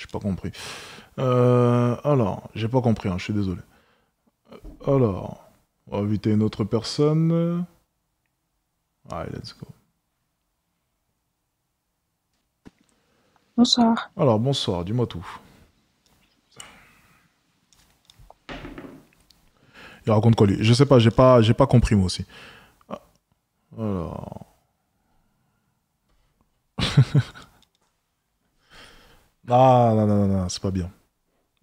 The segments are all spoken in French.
J'ai pas compris. Alors, j'ai pas compris, hein, je suis désolé. Alors, on va inviter une autre personne. Allez, let's go. Bonsoir. Alors, bonsoir, dis-moi tout. Il raconte quoi lui? Je sais pas, j'ai pas compris moi aussi. Ah, alors. Ah, non, non, non, non, c'est pas bien.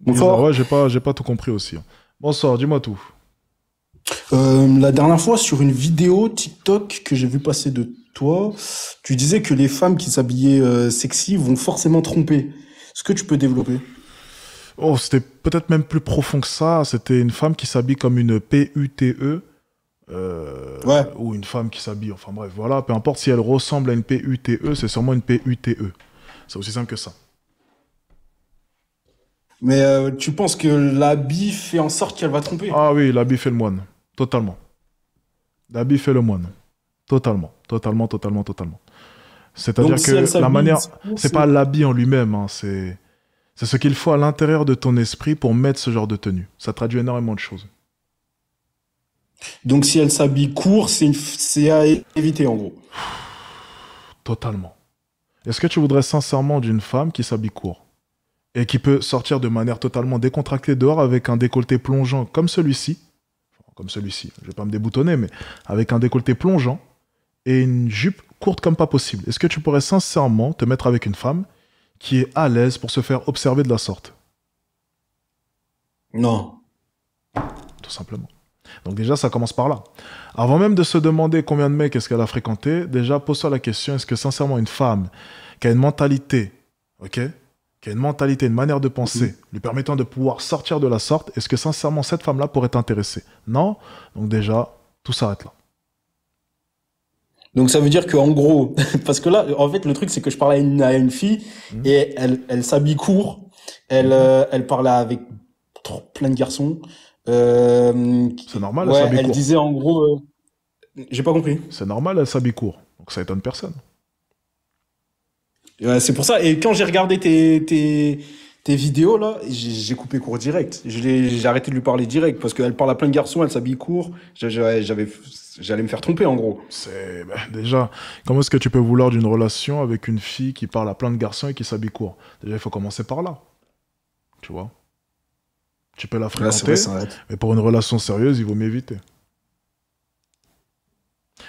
Bizarre, Bonsoir. ouais, j'ai pas tout compris aussi, hein. Bonsoir, dis-moi tout. La dernière fois, sur une vidéo TikTok que j'ai vu passer de toi, tu disais que les femmes qui s'habillaient sexy vont forcément tromper. Est-ce que tu peux développer? Oh, c'était peut-être même plus profond que ça. C'était une femme qui s'habille comme une PUTE. Ouais. Ou une femme qui s'habille, enfin bref, voilà, peu importe si elle ressemble à une PUTE, c'est sûrement une PUTE. C'est aussi simple que ça. Mais tu penses que l'habit fait en sorte qu'elle va tromper? Ah oui, l'habit fait le moine. Totalement. L'habit fait le moine. Totalement. Totalement, totalement, totalement. C'est-à-dire Donc si elle que la s'habille, manière, c'est pas l'habit en lui-même, hein, c'est ce qu'il faut à l'intérieur de ton esprit pour mettre ce genre de tenue. Ça traduit énormément de choses. donc si elle s'habille court, c'est à éviter en gros. Totalement. Est-ce que tu voudrais sincèrement d'une femme qui s'habille court et qui peut sortir de manière totalement décontractée dehors avec un décolleté plongeant comme celui-ci, enfin, comme celui-ci, je vais pas me déboutonner, mais avec un décolleté plongeant et une jupe courte comme pas possible. Est-ce que tu pourrais sincèrement te mettre avec une femme qui est à l'aise pour se faire observer de la sorte? Non. Tout simplement. Donc déjà, ça commence par là. Avant même de se demander combien de mecs est-ce qu'elle a fréquenté, déjà pose-toi la question, est-ce que sincèrement une femme qui a une mentalité, ok, qui a une mentalité, une manière de penser, lui permettant de pouvoir sortir de la sorte, est-ce que sincèrement cette femme-là pourrait t'intéresser? Non. Donc déjà, tout s'arrête là. Donc ça veut dire que en gros, parce que là, en fait, le truc c'est que je parlais à une fille Mhm. et elle s'habille court, Mhm. elle parlait avec plein de garçons. C'est normal, elle Ouais, s'habille elle court. disait en gros, j'ai pas compris. C'est normal, elle s'habille court. Donc ça étonne personne. Ouais, c'est pour ça. Et quand j'ai regardé tes vidéos là, j'ai coupé court direct. J'ai arrêté de lui parler direct parce qu'elle parle à plein de garçons, elle s'habille court. J'allais me faire tromper en gros. C'est déjà, comment est-ce que tu peux vouloir d'une relation avec une fille qui parle à plein de garçons et qui s'habille court? Déjà, il faut commencer par là. Tu vois? Tu peux la Là, c'est vrai, fréquenter, ça arrête. mais pour une relation sérieuse, il vaut mieux éviter.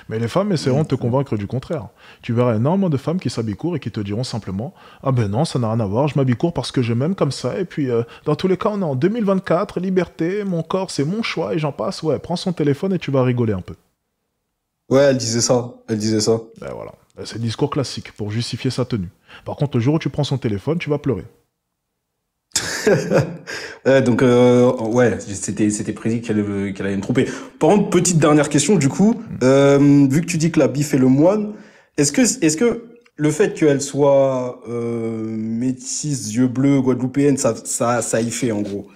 Mais les femmes essaieront de te convaincre du contraire. Tu verras énormément de femmes qui s'habillent court et qui te diront simplement: ah ben non, ça n'a rien à voir, je m'habille court parce que je m'aime comme ça, et puis dans tous les cas, on est en 2024, liberté, mon corps, c'est mon choix, et j'en passe. Ouais, prends son téléphone et tu vas rigoler un peu. Ouais, elle disait ça. Elle disait ça. Ben voilà. Ben, c'est le discours classique pour justifier sa tenue. Par contre, le jour où tu prends son téléphone, tu vas pleurer. Ouais, donc ouais, c'était prédit qu'elle allait me tromper. Par contre, petite dernière question du coup, vu que tu dis que la bif est le moine, est-ce que le fait qu'elle soit métisse, yeux bleus, guadeloupéenne, ça y fait en gros.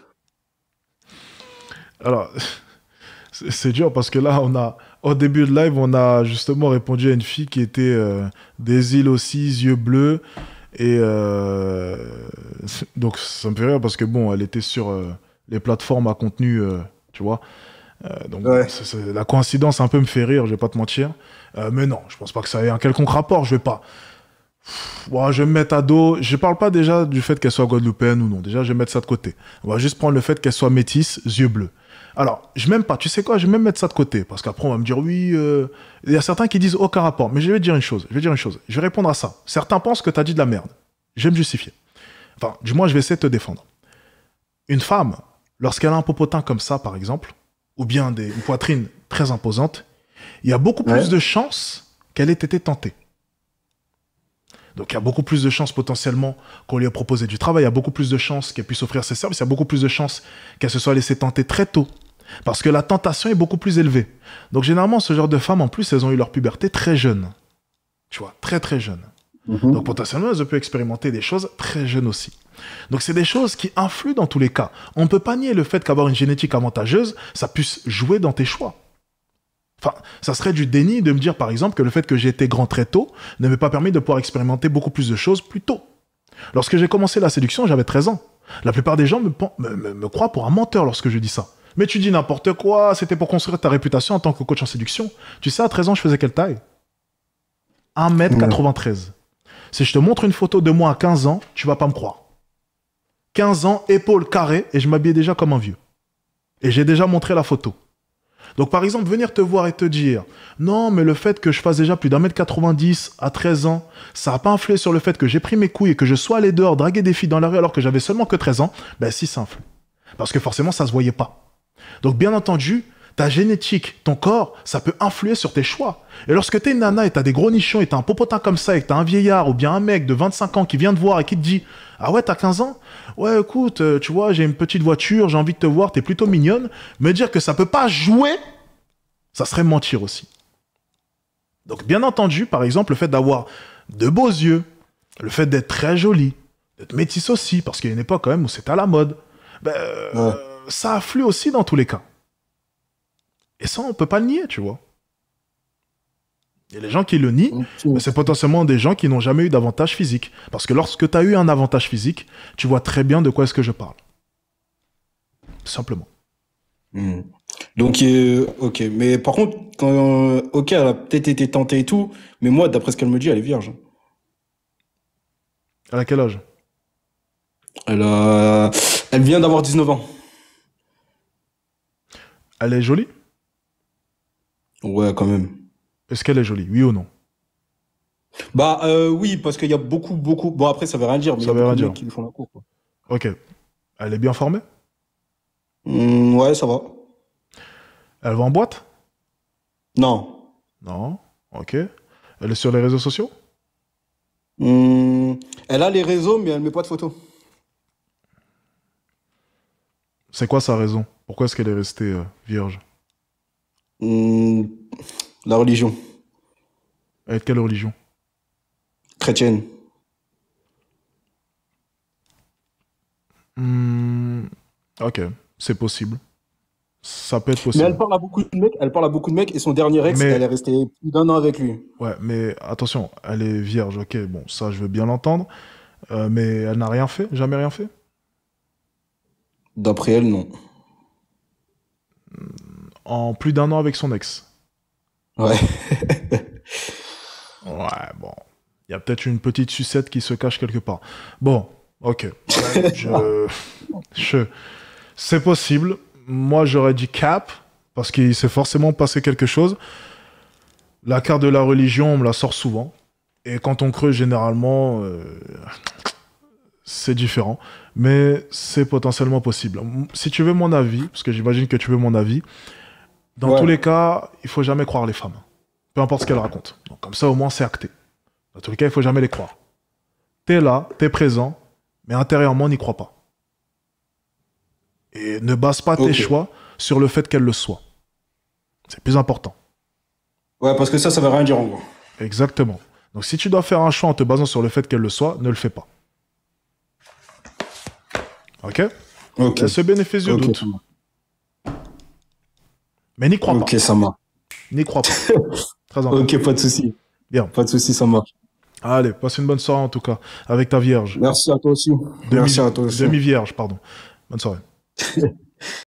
Alors, c'est dur parce que là, au début de live, on a justement répondu à une fille qui était des îles aussi, yeux bleus. Et donc, ça me fait rire parce que bon, elle était sur les plateformes à contenu, tu vois. Donc, Ouais. la coïncidence un peu me fait rire, je vais pas te mentir. Mais non, je pense pas que ça ait un quelconque rapport. Je vais pas. Ouais, je vais me mettre à dos. Je parle pas déjà du fait qu'elle soit guadeloupéenne ou non. Déjà, je vais mettre ça de côté. On va juste prendre le fait qu'elle soit métisse, yeux bleus. Alors, je m'aime pas. Tu sais quoi? Je vais même mettre ça de côté. Parce qu'après, on va me dire oui. Il y a certains qui disent aucun rapport. Mais je vais te dire une chose. Je vais dire une chose. Je vais répondre à ça. Certains pensent que tu as dit de la merde. Je vais me justifier. Enfin, du moins, je vais essayer de te défendre. Une femme, lorsqu'elle a un popotin comme ça, par exemple, ou bien une poitrine très imposante, il y a beaucoup plus Ouais. de chances qu'elle ait été tentée. Donc il y a beaucoup plus de chances potentiellement qu'on lui ait proposé du travail, il y a beaucoup plus de chances qu'elle puisse offrir ses services, il y a beaucoup plus de chances qu'elle se soit laissée tenter très tôt. Parce que la tentation est beaucoup plus élevée. Donc généralement, ce genre de femmes, en plus, elles ont eu leur puberté très jeune. Tu vois, très très jeune. Donc Mhm. potentiellement, elles ont pu expérimenter des choses très jeunes aussi. Donc c'est des choses qui influent dans tous les cas. On ne peut pas nier le fait qu'avoir une génétique avantageuse, ça puisse jouer dans tes choix. Enfin, ça serait du déni de me dire, par exemple, que le fait que j'ai été grand très tôt ne m'ait pas permis de pouvoir expérimenter beaucoup plus de choses plus tôt. Lorsque j'ai commencé la séduction, j'avais 13 ans. La plupart des gens me croient pour un menteur lorsque je dis ça. Mais tu dis n'importe quoi, c'était pour construire ta réputation en tant que coach en séduction. Tu sais, à 13 ans, je faisais quelle taille? 1m93. Si je te montre une photo de moi à 15 ans, tu vas pas me croire. 15 ans, épaules carrées, et je m'habillais déjà comme un vieux. Et j'ai déjà montré la photo. Donc par exemple, venir te voir et te dire « Non, mais le fait que je fasse déjà plus d'1m90 à 13 ans, ça n'a pas influé sur le fait que j'ai pris mes couilles et que je sois allé dehors draguer des filles dans la rue alors que j'avais seulement que 13 ans », ben si, ça influe. Parce que forcément, ça se voyait pas. Donc bien entendu, ta génétique, ton corps, ça peut influer sur tes choix. Et lorsque t'es une nana et t'as des gros nichons et t'as un popotin comme ça et que t'as un vieillard ou bien un mec de 25 ans qui vient te voir et qui te dit « Ah ouais, t'as 15 ans ? Ouais, écoute, tu vois, j'ai une petite voiture, j'ai envie de te voir, t'es plutôt mignonne. » Me dire que ça peut pas jouer, ça serait mentir aussi. Donc bien entendu, par exemple, le fait d'avoir de beaux yeux, le fait d'être très jolie, d'être métisse aussi, parce qu'il y a une époque quand même où c'était à la mode, ben, ça afflue aussi dans tous les cas. Et ça, on peut pas le nier, tu vois. Il y a les gens qui le nient, mais c'est potentiellement des gens qui n'ont jamais eu d'avantage physique. Parce que lorsque tu as eu un avantage physique, tu vois très bien de quoi est-ce que je parle. Tout simplement. Donc, ok. Mais par contre, ok, elle a peut-être été tentée et tout, mais moi, d'après ce qu'elle me dit, elle est vierge. Elle a quel âge? Elle vient d'avoir 19 ans. Elle est jolie? Ouais, quand même. Est-ce qu'elle est jolie, oui ou non? Bah oui, parce qu'il y a beaucoup. Bon, après, ça veut rien dire, mais il y a beaucoup de mecs qui lui font la cour, quoi. Ok. Elle est bien formée? Ouais, ça va. Elle va en boîte? Non. Non. Ok. Elle est sur les réseaux sociaux? Elle a les réseaux, mais elle met pas de photos. C'est quoi sa raison? Pourquoi est-ce qu'elle est restée vierge? La religion. Elle est de quelle religion? Chrétienne. Ok, c'est possible. Ça peut être possible. Mais elle parle à beaucoup de mecs, et son dernier ex, elle est restée plus d'1 an avec lui. Ouais, mais attention, elle est vierge, ok, bon, ça je veux bien l'entendre, mais elle n'a rien fait, jamais rien fait? D'après elle, non. En plus d'1 an avec son ex? Ouais. Ouais, bon, il y a peut-être une petite sucette qui se cache quelque part. Bon, ok, c'est possible. Moi, j'aurais dit cap, parce qu'il s'est forcément passé quelque chose. La carte de la religion, on me la sort souvent. Et quand on creuse, généralement, c'est différent. Mais c'est potentiellement possible. Si tu veux mon avis, parce que j'imagine que tu veux mon avis, dans tous les cas, il faut jamais croire les femmes. Peu importe ce qu'elles racontent. Donc, comme ça, au moins, c'est acté. Dans tous les cas, il faut jamais les croire. T'es là, t'es présent, mais intérieurement, n'y crois pas. Et ne base pas tes choix sur le fait qu'elle le soit. C'est plus important. Ouais, parce que ça veut rien dire en gros. Exactement. Donc si tu dois faire un choix en te basant sur le fait qu'elle le soit, ne le fais pas. Ok? Laisse le bénéfice du doute. Mais n'y crois pas. Ok, ça marche. N'y crois pas. Très important. Ok, pas de souci. Bien. Pas de souci, ça marche. Allez, passe une bonne soirée en tout cas, avec ta vierge. Merci à toi aussi. Merci à toi aussi. Demi-vierge, pardon. Bonne soirée.